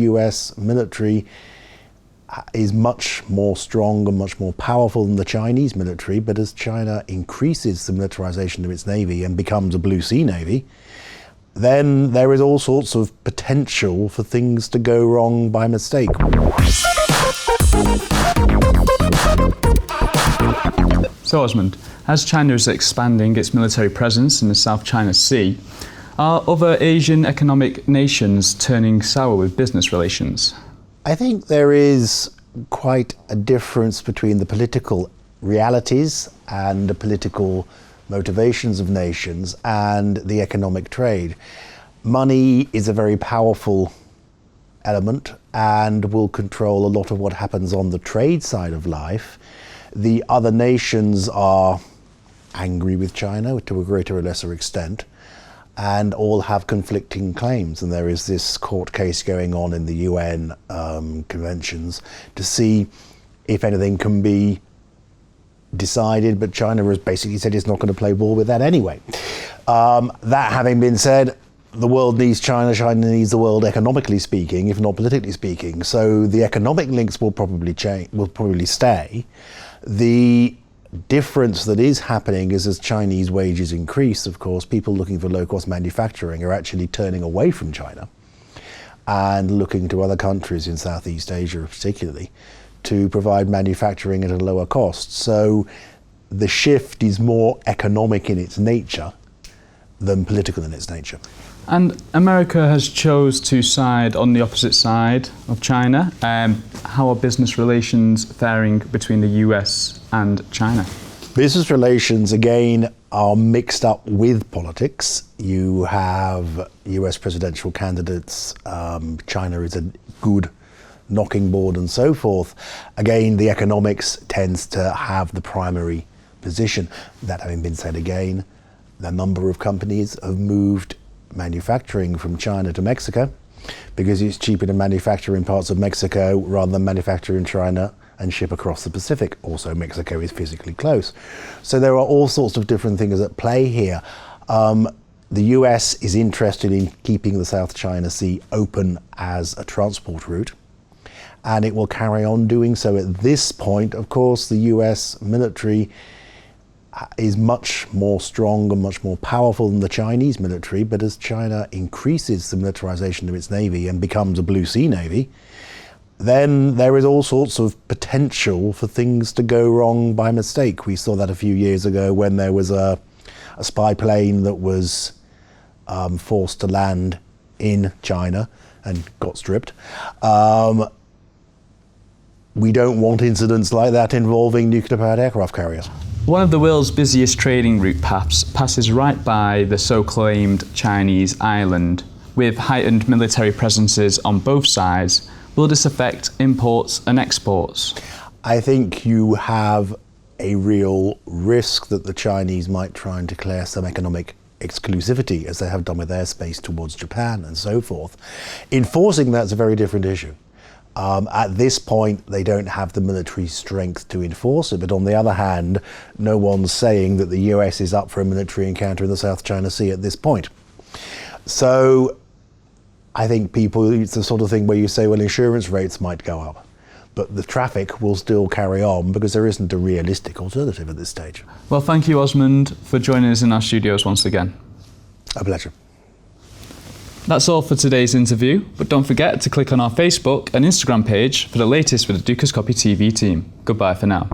US military is much more strong and much more powerful than the Chinese military, but as China increases the militarization of its navy and becomes a blue sea navy, then there is all sorts of potential for things to go wrong by mistake. So Osmond, as China is expanding its military presence in the South China Sea, are other Asian economic nations turning sour with business relations? I think there is quite a difference between the political realities and the political motivations of nations and the economic trade. Money is a very powerful element and will control a lot of what happens on the trade side of life. The other nations are angry with China to a greater or lesser extent, and all have conflicting claims. And there is this court case going on in the UN conventions to see if anything can be decided, but China has basically said it's not going to play ball with that anyway. That having been said, the world needs China, China needs the world economically speaking, if not politically speaking. So the economic links will probably stay. The difference that is happening is as Chinese wages increase, of course, people looking for low-cost manufacturing are actually turning away from China and looking to other countries in Southeast Asia particularly to provide manufacturing at a lower cost. So the shift is more economic in its nature than political in its nature. And America has chose to side on the opposite side of China. How are business relations faring between the US and China? Business relations, again, are mixed up with politics. You have US presidential candidates. China is a good knocking board and so forth. Again, the economics tends to have the primary position. That having been said, again, the number of companies have moved manufacturing from China to Mexico because it's cheaper to manufacture in parts of Mexico rather than manufacture in China and ship across the Pacific. Also, Mexico is physically close. So there are all sorts of different things at play here. The US is interested in keeping the South China Sea open as a transport route, and it will carry on doing so. At this point, of course, the US military is much more strong and much more powerful than the Chinese military, but as China increases the militarization of its navy and becomes a blue sea navy, then there is all sorts of potential for things to go wrong by mistake. We saw that a few years ago when there was a spy plane that was forced to land in China and got stripped. We don't want incidents like that involving nuclear-powered aircraft carriers. One of the world's busiest trading route paths passes right by the so-claimed Chinese island. With heightened military presences on both sides, will this affect imports and exports? I think you have a real risk that the Chinese might try and declare some economic exclusivity, as they have done with airspace towards Japan and so forth. Enforcing that's a very different issue. At this point, they don't have the military strength to enforce it, but on the other hand, no one's saying that the US is up for a military encounter in the South China Sea at this point. So I think it's the sort of thing where you say, well, insurance rates might go up, but the traffic will still carry on because there isn't a realistic alternative at this stage. Well, thank you, Osmond, for joining us in our studios once again. A pleasure. That's all for today's interview, but don't forget to click on our Facebook and Instagram page for the latest with the Dukascopy TV team. Goodbye for now.